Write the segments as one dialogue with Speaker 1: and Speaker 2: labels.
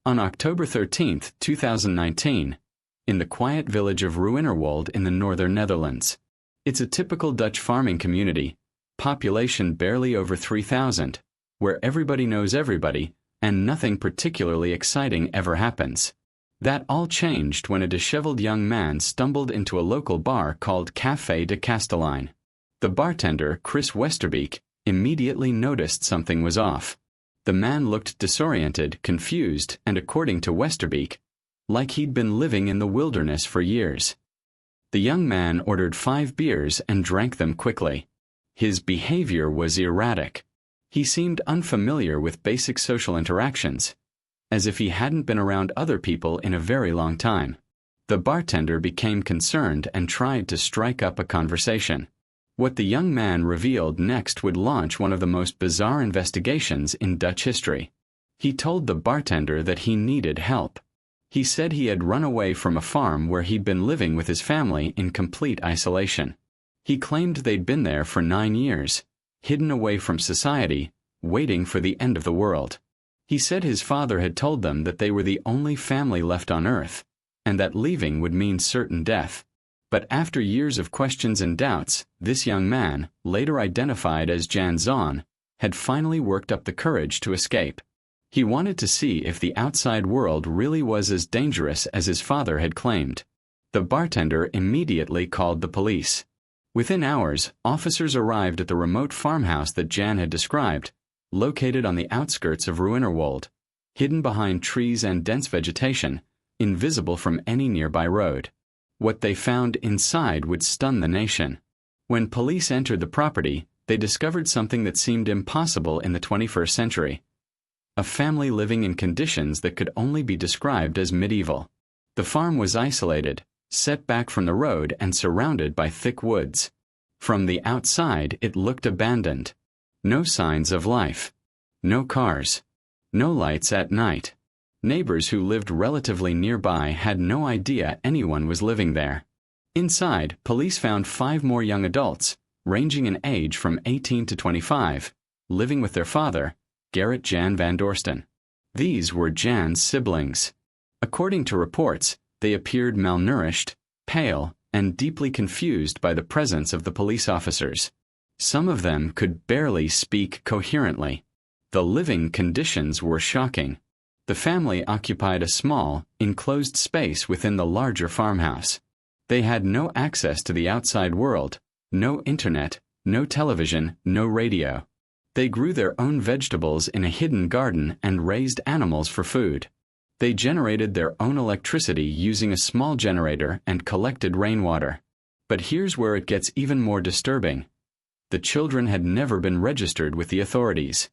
Speaker 1: On October 13, 2019, in the quiet village of Ruinerwold in the northern Netherlands. It's a typical Dutch farming community, population barely over 3,000, where everybody knows everybody, and nothing particularly exciting ever happens. That all changed when a disheveled young man stumbled into a local bar called Café de Kastelein. The bartender, Chris Westerbeek, immediately noticed something was off. The man looked disoriented, confused, and according to Westerbeek, like he'd been living in the wilderness for years. The young man ordered 5 beers and drank them quickly. His behavior was erratic. He seemed unfamiliar with basic social interactions, as if he hadn't been around other people in a very long time. The bartender became concerned and tried to strike up a conversation. What the young man revealed next would launch one of the most bizarre investigations in Dutch history. He told the bartender that he needed help. He said he had run away from a farm where he'd been living with his family in complete isolation. He claimed they'd been there for 9 years, hidden away from society, waiting for the end of the world. He said his father had told them that they were the only family left on Earth, and that leaving would mean certain death. But after years of questions and doubts, this young man, later identified as Jan Zon, had finally worked up the courage to escape. He wanted to see if the outside world really was as dangerous as his father had claimed. The bartender immediately called the police. Within hours, officers arrived at the remote farmhouse that Jan had described, located on the outskirts of Ruinerwold, hidden behind trees and dense vegetation, invisible from any nearby road. What they found inside would stun the nation. When police entered the property, they discovered something that seemed impossible in the 21st century. A family living in conditions that could only be described as medieval. The farm was isolated, set back from the road and surrounded by thick woods. From the outside, it looked abandoned. No signs of life. No cars. No lights at night. Neighbors who lived relatively nearby had no idea anyone was living there. Inside, police found 5 more young adults, ranging in age from 18 to 25, living with their father, Gerrit Jan van Dorsten. These were Jan's siblings. According to reports, they appeared malnourished, pale, and deeply confused by the presence of the police officers. Some of them could barely speak coherently. The living conditions were shocking. The family occupied a small, enclosed space within the larger farmhouse. They had no access to the outside world, no internet, no television, no radio. They grew their own vegetables in a hidden garden and raised animals for food. They generated their own electricity using a small generator and collected rainwater. But here's where it gets even more disturbing. The children had never been registered with the authorities.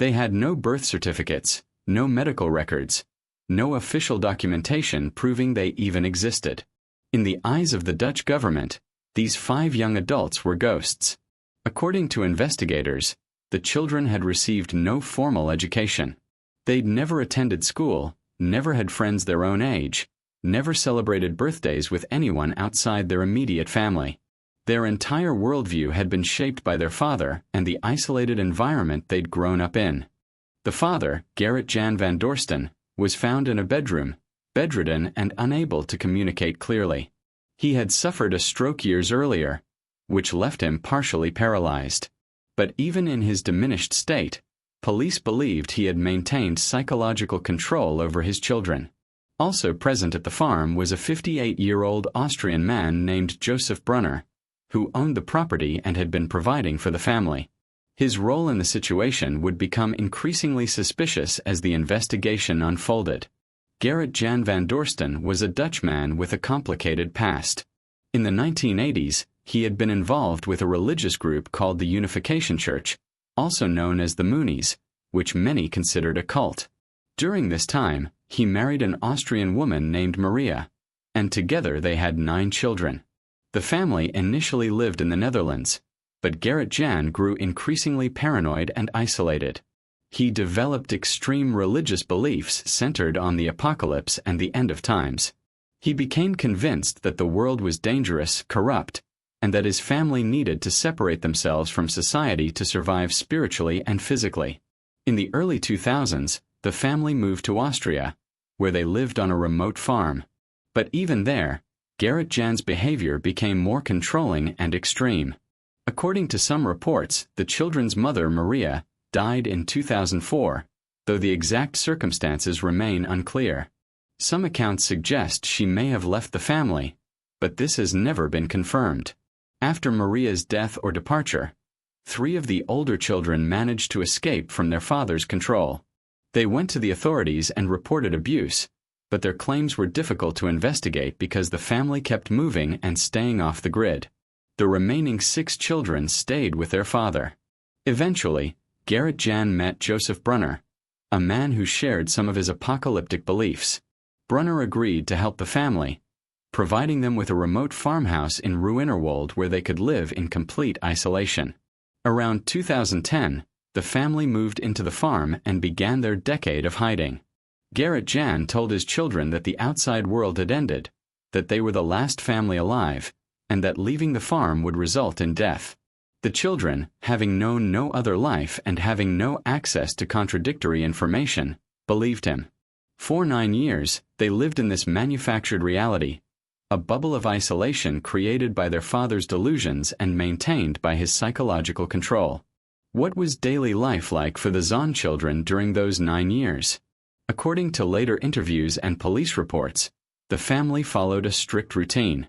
Speaker 1: They had no birth certificates, no medical records, no official documentation proving they even existed. In the eyes of the Dutch government, these 5 young adults were ghosts. According to investigators, the children had received no formal education. They'd never attended school, never had friends their own age, never celebrated birthdays with anyone outside their immediate family. Their entire worldview had been shaped by their father and the isolated environment they'd grown up in. The father, Gerrit Jan van Dorsten, was found in a bedroom, bedridden and unable to communicate clearly. He had suffered a stroke years earlier, which left him partially paralyzed. But even in his diminished state, police believed he had maintained psychological control over his children. Also present at the farm was a 58-year-old Austrian man named Joseph Brunner, who owned the property and had been providing for the family. His role in the situation would become increasingly suspicious as the investigation unfolded. Gerrit Jan van Dorsten was a Dutchman with a complicated past. In the 1980s, he had been involved with a religious group called the Unification Church, also known as the Moonies, which many considered a cult. During this time, he married an Austrian woman named Maria, and together they had 9 children. The family initially lived in the Netherlands, but Gerrit Jan grew increasingly paranoid and isolated. He developed extreme religious beliefs centered on the apocalypse and the end of times. He became convinced that the world was dangerous, corrupt, and that his family needed to separate themselves from society to survive spiritually and physically. In the early 2000s, the family moved to Austria, where they lived on a remote farm. But even there, Garrett Jan's behavior became more controlling and extreme. According to some reports, the children's mother, Maria, died in 2004, though the exact circumstances remain unclear. Some accounts suggest she may have left the family, but this has never been confirmed. After Maria's death or departure, 3 of the older children managed to escape from their father's control. They went to the authorities and reported abuse, but their claims were difficult to investigate because the family kept moving and staying off the grid. The remaining 6 children stayed with their father. Eventually, Garrett Jan met Joseph Brunner, a man who shared some of his apocalyptic beliefs. Brunner agreed to help the family, providing them with a remote farmhouse in Ruinerwold where they could live in complete isolation. Around 2010, the family moved into the farm and began their decade of hiding. Garrett Jan told his children that the outside world had ended, that they were the last family alive, and that leaving the farm would result in death. The children, having known no other life and having no access to contradictory information, believed him. For 9 years, they lived in this manufactured reality, a bubble of isolation created by their father's delusions and maintained by his psychological control. What was daily life like for the Zahn children during those 9 years? According to later interviews and police reports, the family followed a strict routine.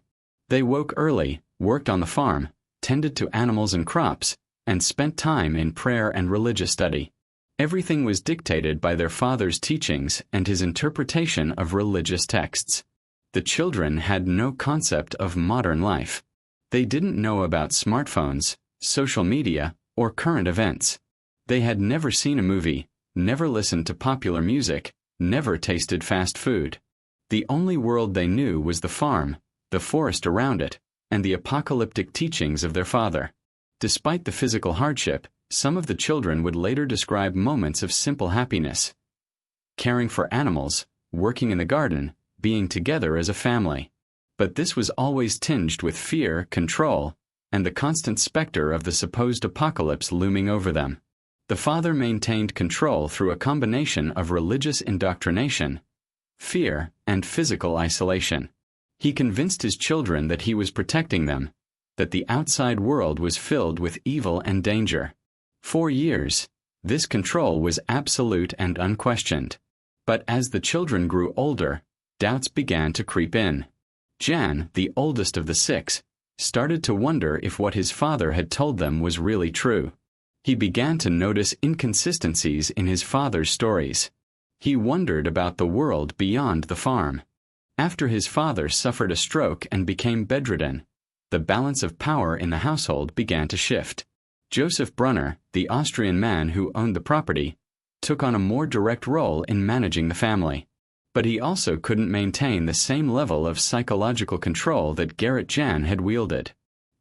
Speaker 1: They woke early, worked on the farm, tended to animals and crops, and spent time in prayer and religious study. Everything was dictated by their father's teachings and his interpretation of religious texts. The children had no concept of modern life. They didn't know about smartphones, social media, or current events. They had never seen a movie, never listened to popular music, never tasted fast food. The only world they knew was the farm, the forest around it, and the apocalyptic teachings of their father. Despite the physical hardship, some of the children would later describe moments of simple happiness. Caring for animals, working in the garden, being together as a family. But this was always tinged with fear, control, and the constant specter of the supposed apocalypse looming over them. The father maintained control through a combination of religious indoctrination, fear, and physical isolation. He convinced his children that he was protecting them, that the outside world was filled with evil and danger. For years, this control was absolute and unquestioned. But as the children grew older, doubts began to creep in. Jan, the oldest of the 6, started to wonder if what his father had told them was really true. He began to notice inconsistencies in his father's stories. He wondered about the world beyond the farm. After his father suffered a stroke and became bedridden, the balance of power in the household began to shift. Joseph Brunner, the Austrian man who owned the property, took on a more direct role in managing the family. But he also couldn't maintain the same level of psychological control that Garrett Jan had wielded.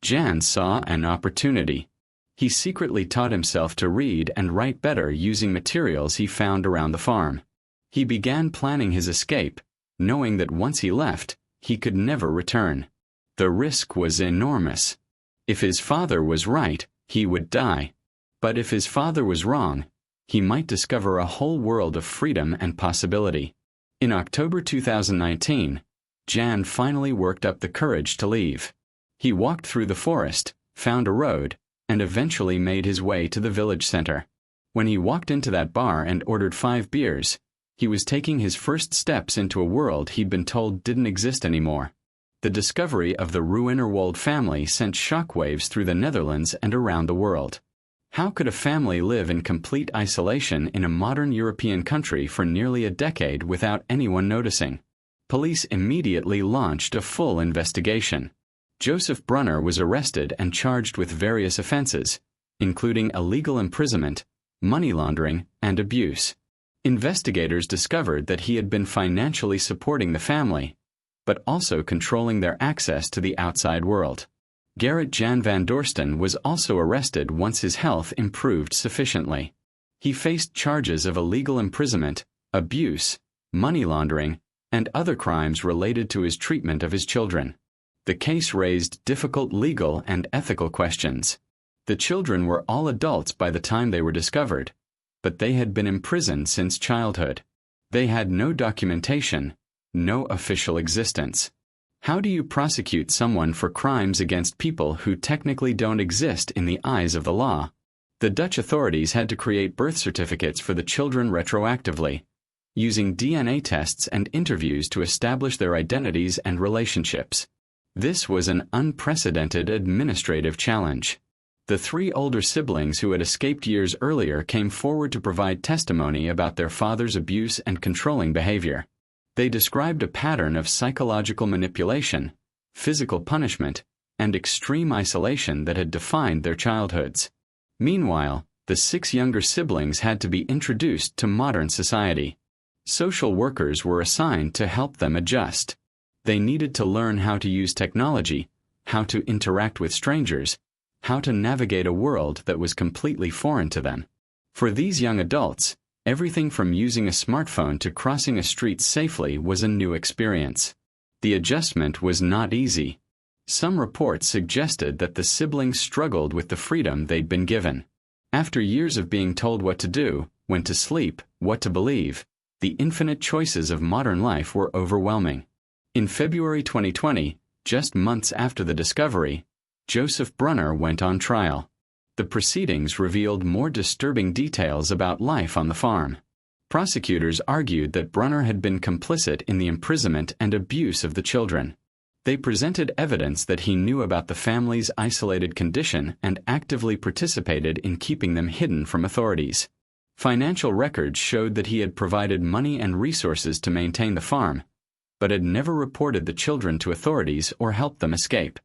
Speaker 1: Jan saw an opportunity. He secretly taught himself to read and write better using materials he found around the farm. He began planning his escape, knowing that once he left, he could never return. The risk was enormous. If his father was right, he would die. But if his father was wrong, he might discover a whole world of freedom and possibility. In October 2019, Jan finally worked up the courage to leave. He walked through the forest, found a road, and eventually made his way to the village center. When he walked into that bar and ordered 5 beers, he was taking his first steps into a world he'd been told didn't exist anymore. The discovery of the Ruinerwold family sent shockwaves through the Netherlands and around the world. How could a family live in complete isolation in a modern European country for nearly a decade without anyone noticing? Police immediately launched a full investigation. Joseph Brunner was arrested and charged with various offenses, including illegal imprisonment, money laundering, and abuse. Investigators discovered that he had been financially supporting the family, but also controlling their access to the outside world. Garrett Jan van Dorsten was also arrested once his health improved sufficiently. He faced charges of illegal imprisonment, abuse, money laundering, and other crimes related to his treatment of his children. The case raised difficult legal and ethical questions. The children were all adults by the time they were discovered, but they had been imprisoned since childhood. They had no documentation, no official existence. How do you prosecute someone for crimes against people who technically don't exist in the eyes of the law? The Dutch authorities had to create birth certificates for the children retroactively, using DNA tests and interviews to establish their identities and relationships. This was an unprecedented administrative challenge. The three older siblings who had escaped years earlier came forward to provide testimony about their father's abuse and controlling behavior. They described a pattern of psychological manipulation, physical punishment, and extreme isolation that had defined their childhoods. Meanwhile, the 6 younger siblings had to be introduced to modern society. Social workers were assigned to help them adjust. They needed to learn how to use technology, how to interact with strangers, how to navigate a world that was completely foreign to them. For these young adults, everything from using a smartphone to crossing a street safely was a new experience. The adjustment was not easy. Some reports suggested that the siblings struggled with the freedom they'd been given. After years of being told what to do, when to sleep, what to believe, the infinite choices of modern life were overwhelming. In February 2020, just months after the discovery, Joseph Brunner went on trial. The proceedings revealed more disturbing details about life on the farm. Prosecutors argued that Brunner had been complicit in the imprisonment and abuse of the children. They presented evidence that he knew about the family's isolated condition and actively participated in keeping them hidden from authorities. Financial records showed that he had provided money and resources to maintain the farm, but had never reported the children to authorities or helped them escape.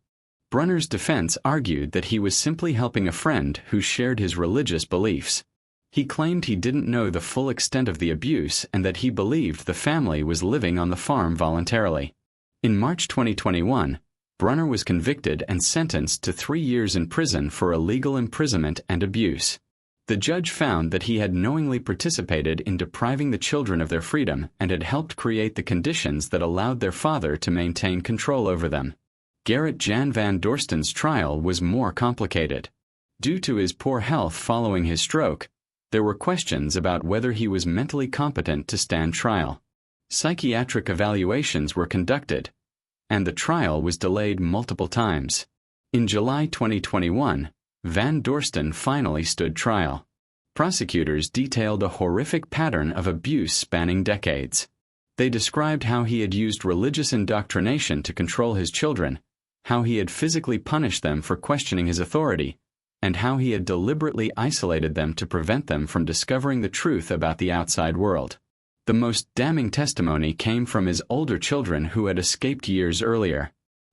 Speaker 1: Brunner's defense argued that he was simply helping a friend who shared his religious beliefs. He claimed he didn't know the full extent of the abuse and that he believed the family was living on the farm voluntarily. In March 2021, Brunner was convicted and sentenced to 3 years in prison for illegal imprisonment and abuse. The judge found that he had knowingly participated in depriving the children of their freedom and had helped create the conditions that allowed their father to maintain control over them. Gerrit Jan van Dorsten's trial was more complicated. Due to his poor health following his stroke, there were questions about whether he was mentally competent to stand trial. Psychiatric evaluations were conducted, and the trial was delayed multiple times. In July 2021, Van Dorsten finally stood trial. Prosecutors detailed a horrific pattern of abuse spanning decades. They described how he had used religious indoctrination to control his children, how he had physically punished them for questioning his authority, and how he had deliberately isolated them to prevent them from discovering the truth about the outside world. The most damning testimony came from his older children who had escaped years earlier.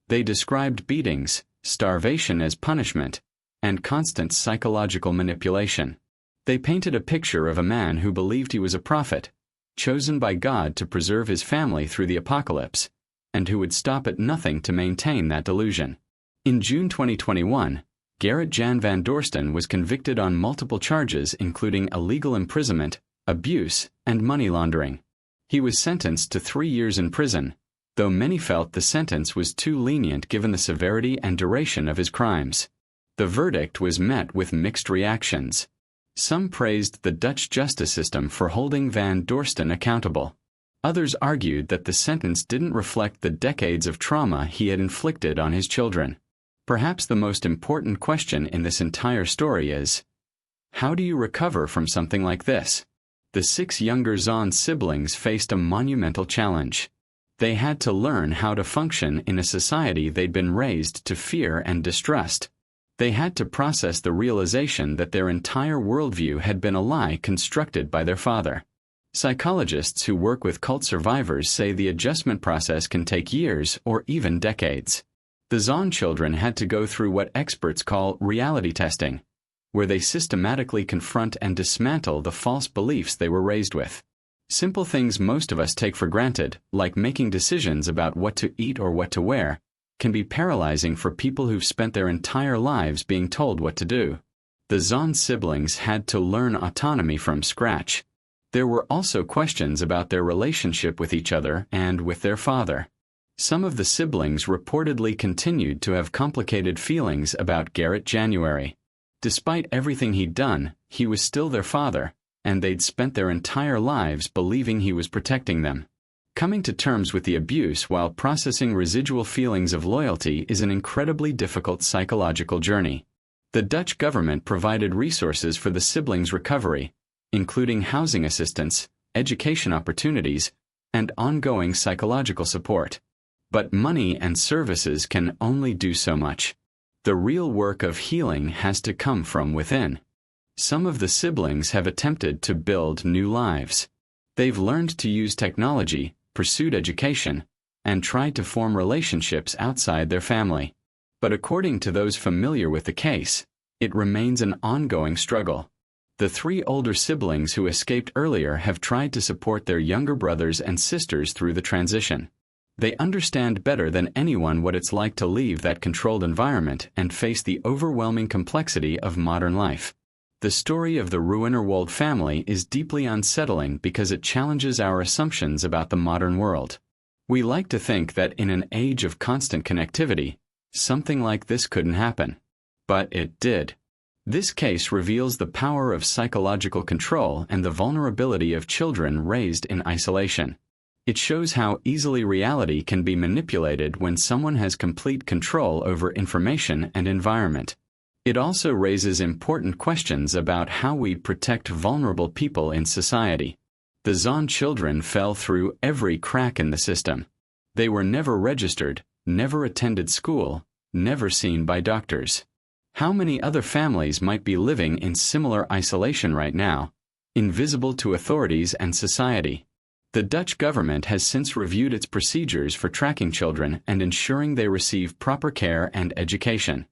Speaker 1: They described beatings, starvation as punishment, and constant psychological manipulation. They painted a picture of a man who believed he was a prophet, chosen by God to preserve his family through the apocalypse, and who would stop at nothing to maintain that delusion. In June 2021, Gerrit Jan van Dorsten was convicted on multiple charges including illegal imprisonment, abuse, and money laundering. He was sentenced to 3 years in prison, though many felt the sentence was too lenient given the severity and duration of his crimes. The verdict was met with mixed reactions. Some praised the Dutch justice system for holding Van Dorsten accountable. Others argued that the sentence didn't reflect the decades of trauma he had inflicted on his children. Perhaps the most important question in this entire story is, how do you recover from something like this? The 6 younger Zahn siblings faced a monumental challenge. They had to learn how to function in a society they'd been raised to fear and distrust. They had to process the realization that their entire worldview had been a lie constructed by their father. Psychologists who work with cult survivors say the adjustment process can take years or even decades. The Zahn children had to go through what experts call reality testing, where they systematically confront and dismantle the false beliefs they were raised with. Simple things most of us take for granted, like making decisions about what to eat or what to wear, can be paralyzing for people who've spent their entire lives being told what to do. The Zahn siblings had to learn autonomy from scratch. There were also questions about their relationship with each other and with their father. Some of the siblings reportedly continued to have complicated feelings about Gerrit January. Despite everything he'd done, he was still their father, and they'd spent their entire lives believing he was protecting them. Coming to terms with the abuse while processing residual feelings of loyalty is an incredibly difficult psychological journey. The Dutch government provided resources for the siblings' recovery, including housing assistance, education opportunities, and ongoing psychological support. But money and services can only do so much. The real work of healing has to come from within. Some of the siblings have attempted to build new lives. They've learned to use technology, pursued education, and tried to form relationships outside their family. But according to those familiar with the case, it remains an ongoing struggle. The 3 older siblings who escaped earlier have tried to support their younger brothers and sisters through the transition. They understand better than anyone what it's like to leave that controlled environment and face the overwhelming complexity of modern life. The story of the Ruinerwold family is deeply unsettling because it challenges our assumptions about the modern world. We like to think that in an age of constant connectivity, something like this couldn't happen. But it did. This case reveals the power of psychological control and the vulnerability of children raised in isolation. It shows how easily reality can be manipulated when someone has complete control over information and environment. It also raises important questions about how we protect vulnerable people in society. The Zahn children fell through every crack in the system. They were never registered, never attended school, never seen by doctors. How many other families might be living in similar isolation right now, invisible to authorities and society? The Dutch government has since reviewed its procedures for tracking children and ensuring they receive proper care and education.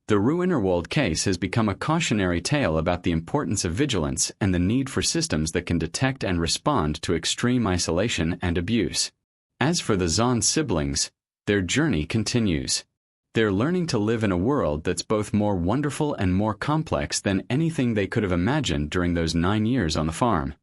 Speaker 1: The Ruinerwold case has become a cautionary tale about the importance of vigilance and the need for systems that can detect and respond to extreme isolation and abuse. As for the Zahn siblings, their journey continues. They're learning to live in a world that's both more wonderful and more complex than anything they could have imagined during those 9 years on the farm.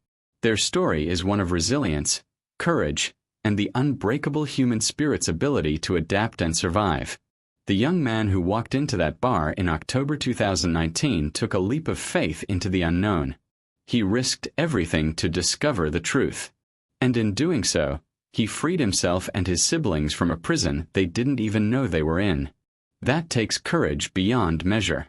Speaker 1: Their story is one of resilience, courage, and the unbreakable human spirit's ability to adapt and survive. The young man who walked into that bar in October 2019 took a leap of faith into the unknown. He risked everything to discover the truth. And in doing so, he freed himself and his siblings from a prison they didn't even know they were in. That takes courage beyond measure.